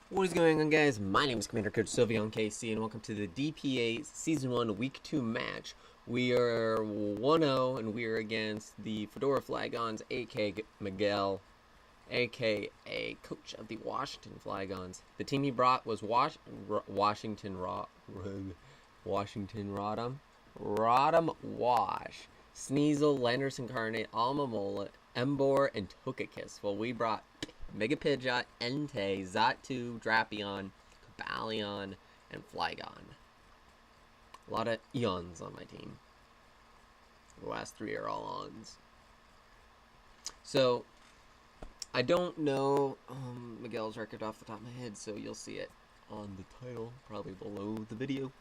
What is going on, guys? My name is Commander Coach Sylveon KC, and welcome to the DPA Season 1 Week 2 match. We are 1-0, and we are against the Fedora Flygons, a.k.a. Miguel, a.k.a. Coach of the Washington Flygons. The team he brought was Washington Rodham, Wash, Sneasel, Landers Incarnate, Almamola, Embor, and Togekiss. Well, we brought Mega Pidgeot, Entei, Xatu, Drapion, Cobalion, and Flygon. A lot of Eons on my team. The last three are all Ons. So, I don't know Miguel's record off the top of my head, so you'll see it on the title, probably below the video.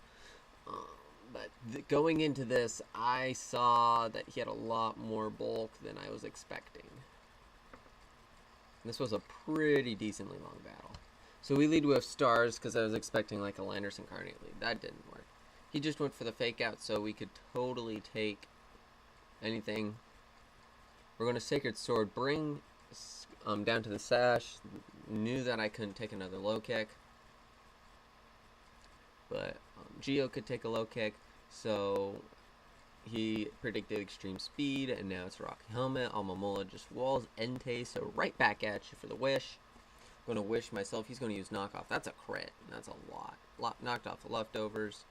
But going into this, I saw that he had a lot more bulk than I was expecting. This was a pretty decently long battle. So we lead with stars because I was expecting like a Landers Incarnate lead. That didn't work. He just went for the fake out so we could totally take anything. We're going to Sacred Sword, bring down to the sash. Knew that I couldn't take another low kick. But Geo could take a low kick. So he predicted extreme speed, and now it's Rocky Helmet. Almamola just walls Entei, so right back at you for the wish. I'm going to wish myself. He's going to use knockoff. That's a crit. That's a lot. Knocked off the leftovers.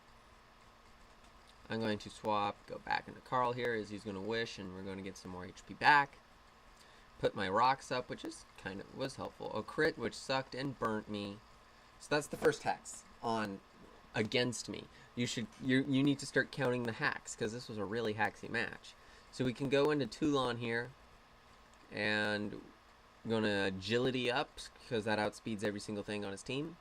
I'm going to swap, go back into Carl here as he's going to wish, and we're going to get some more HP back. Put my rocks up, which is kind of was helpful. A crit, which sucked and burnt me. So that's the first hex on against me. You need to start counting the hacks because this was a really hacksy match. So we can go into Toulon here, and I'm gonna agility up because that outspeeds every single thing on his team.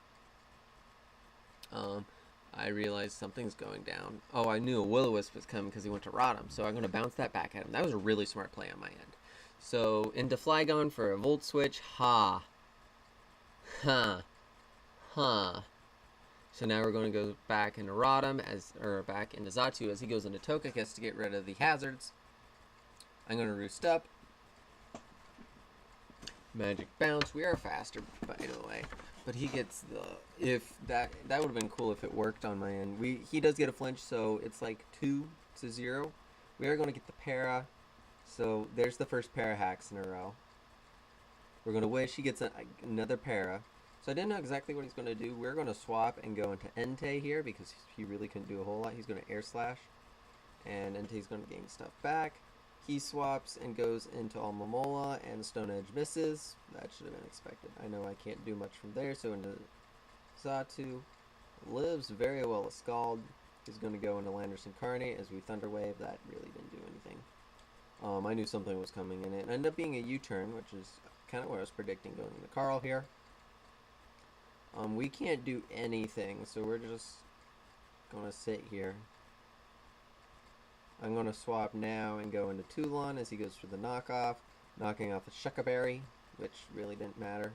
I realized something's going down. Oh, I knew a Will-O-Wisp was coming because he went to Rodham, so I'm gonna bounce that back at him. That was a really smart play on my end. So into Flygon for a Volt Switch. So now we're going to go back into Rodham back into Xatu as he goes into Togekiss to get rid of the hazards. I'm going to roost up. Magic Bounce. We are faster, by the way. But he gets the that would have been cool if it worked on my end. He does get a flinch, so it's like 2-0. We are going to get the para. So there's the first para hacks in a row. We're going to wish he gets another para. So I didn't know exactly what he's going to do. We're going to swap and go into Entei here because he really couldn't do a whole lot. He's going to Air Slash, and Entei's going to gain stuff back. He swaps and goes into Almamola, and Stone Edge misses. That should have been expected. I know I can't do much from there, so into Xatu. Lives very well a Scald. He's going to go into Landers Incarnate as we Thunder Wave. That really didn't do anything. I knew something was coming in it. It ended up being a U-turn, which is kind of what I was predicting going into Carl here. We can't do anything, so we're just going to sit here. I'm going to swap now and go into Toulon as he goes for the knockoff, knocking off the Shuckaberry, which really didn't matter.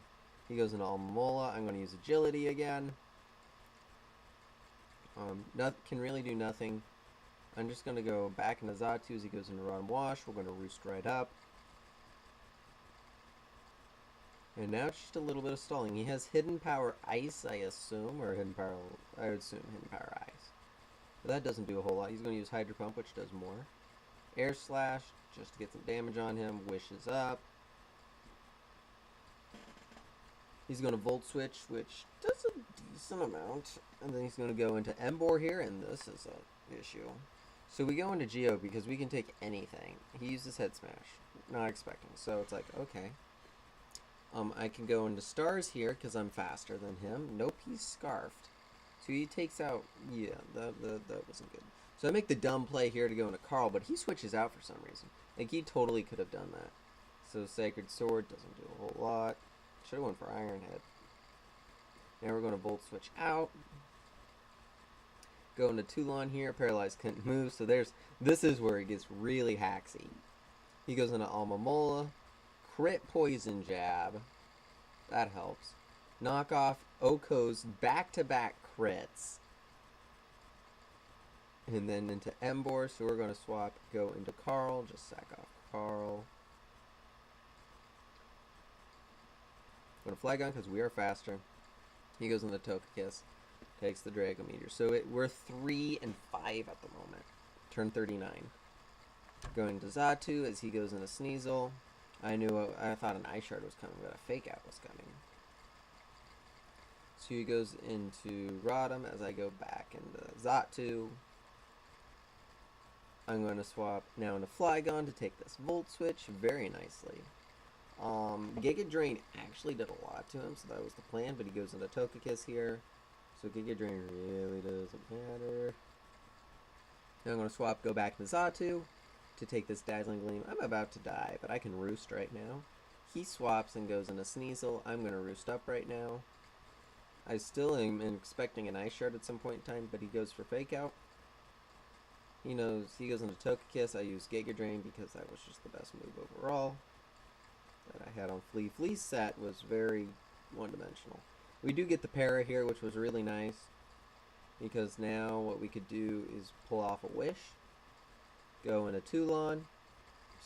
He goes into Almamola. I'm going to use Agility again. Can really do nothing. I'm just going to go back into Xatu as he goes into Rodham Wash. We're going to roost right up. And now it's just a little bit of stalling. He has Hidden Power Ice, I assume, or Hidden Power, I would assume Hidden Power Ice. But that doesn't do a whole lot. He's going to use Hydro Pump, which does more. Air Slash, just to get some damage on him. Wishes up. He's going to Volt Switch, which does a decent amount. And then he's going to go into Embor here, and this is an issue. So we go into Geo because we can take anything. He uses Head Smash. Not expecting. So it's like, okay. I can go into stars here because I'm faster than him. Nope, he's scarfed. So he takes out... Yeah, that wasn't good. So I make the dumb play here to go into Carl, but he switches out for some reason. Like, he totally could have done that. So Sacred Sword doesn't do a whole lot. Should have went for Iron Head. Now we're going to Volt Switch out. Go into Toulon here. Paralyzed couldn't move. So this is where it gets really hacksy. He goes into Almamola. Crit Poison Jab. That helps. Knockoff Oko's back-to-back crits. And then into Embor. So we're going to swap, go into Carl. Just sack off Carl. Going to Flygon because we are faster. He goes into Togekiss, takes the Draco Meteor. So we're 3 and 5 at the moment. Turn 39. Going to Xatu as he goes into Sneasel. I thought an Ice Shard was coming, but a Fake Out was coming. So he goes into Rotom as I go back into Xatu. I'm going to swap now into Flygon to take this Volt Switch very nicely. Giga Drain actually did a lot to him, so that was the plan, but he goes into Togekiss here. So Giga Drain really doesn't matter. Now I'm going to swap, go back to Xatu to take this Dazzling Gleam. I'm about to die, but I can Roost right now. He swaps and goes into Sneasel. I'm going to Roost up right now. I still am expecting an Ice Shard at some point in time, but he goes for Fake Out. He knows he goes into Togekiss. I use Giga Drain because that was just the best move overall that I had on Flea. Flea's set was very one-dimensional. We do get the para here, which was really nice, because now what we could do is pull off a Wish, go into Toulon,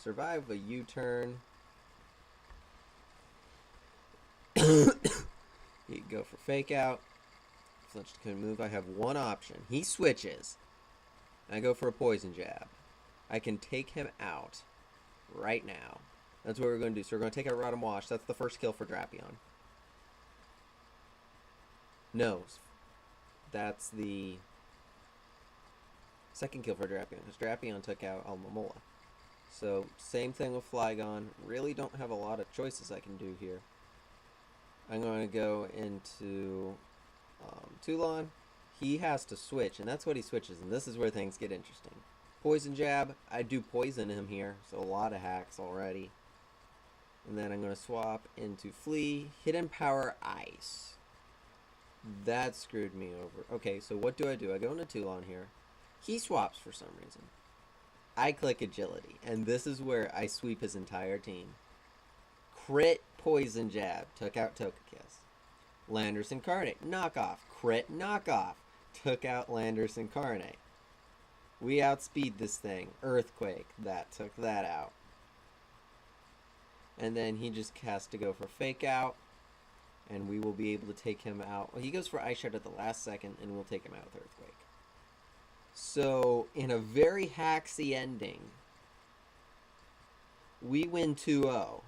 survive a U-turn. You go for Fake Out. Flinch couldn't move. I have one option. He switches. I go for a Poison Jab. I can take him out right now. That's what we're going to do. So we're going to take out Rotom Wash. That's the first kill for Drapion. No. That's the second kill for Drapion, because Drapion took out Alomomola. So, same thing with Flygon. Really don't have a lot of choices I can do here. I'm going to go into Toulon. He has to switch, and that's what he switches, and this is where things get interesting. Poison Jab. I do poison him here, so a lot of hacks already. And then I'm going to swap into Flea. Hidden Power Ice. That screwed me over. Okay, so what do? I go into Toulon here. He swaps for some reason. I click Agility, and this is where I sweep his entire team. Crit Poison Jab. Took out Togekiss. Landorus Incarnate. Knockoff. Crit Knockoff. Took out Landorus Incarnate. We outspeed this thing. Earthquake. That took that out. And then he just has to go for Fake Out. And we will be able to take him out. Well, he goes for Ice Shard at the last second, and we'll take him out with Earthquake. So, in a very hacksy ending, we win 2-0.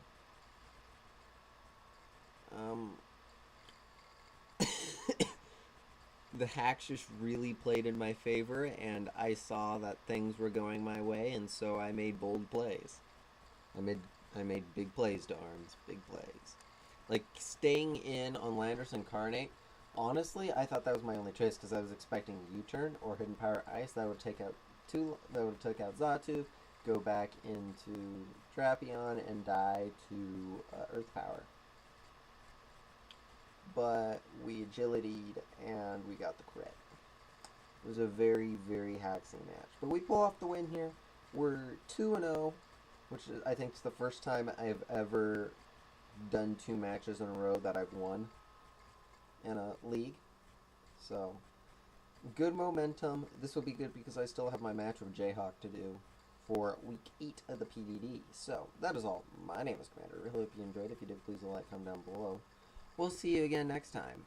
The hacks just really played in my favor, and I saw that things were going my way, and so I made bold plays. I made big plays to Arms, big plays. Like, staying in on Landorus Incarnate, honestly, I thought that was my only choice, because I was expecting U-turn or Hidden Power Ice. That would take out Xatu, go back into Drapion, and die to Earth Power. But we agility'd, and we got the crit. It was a very, very hacksy match. But we pull off the win here. We're 2-0, which I think is the first time I've ever done 2 matches in a row that I've won in a league. So, good momentum. This will be good because I still have my match with Jayhawk to do for week 8 of the PVD. So, that is all. My name is Commander. I really hope you enjoyed. If you did, please like, comment down below. We'll see you again next time.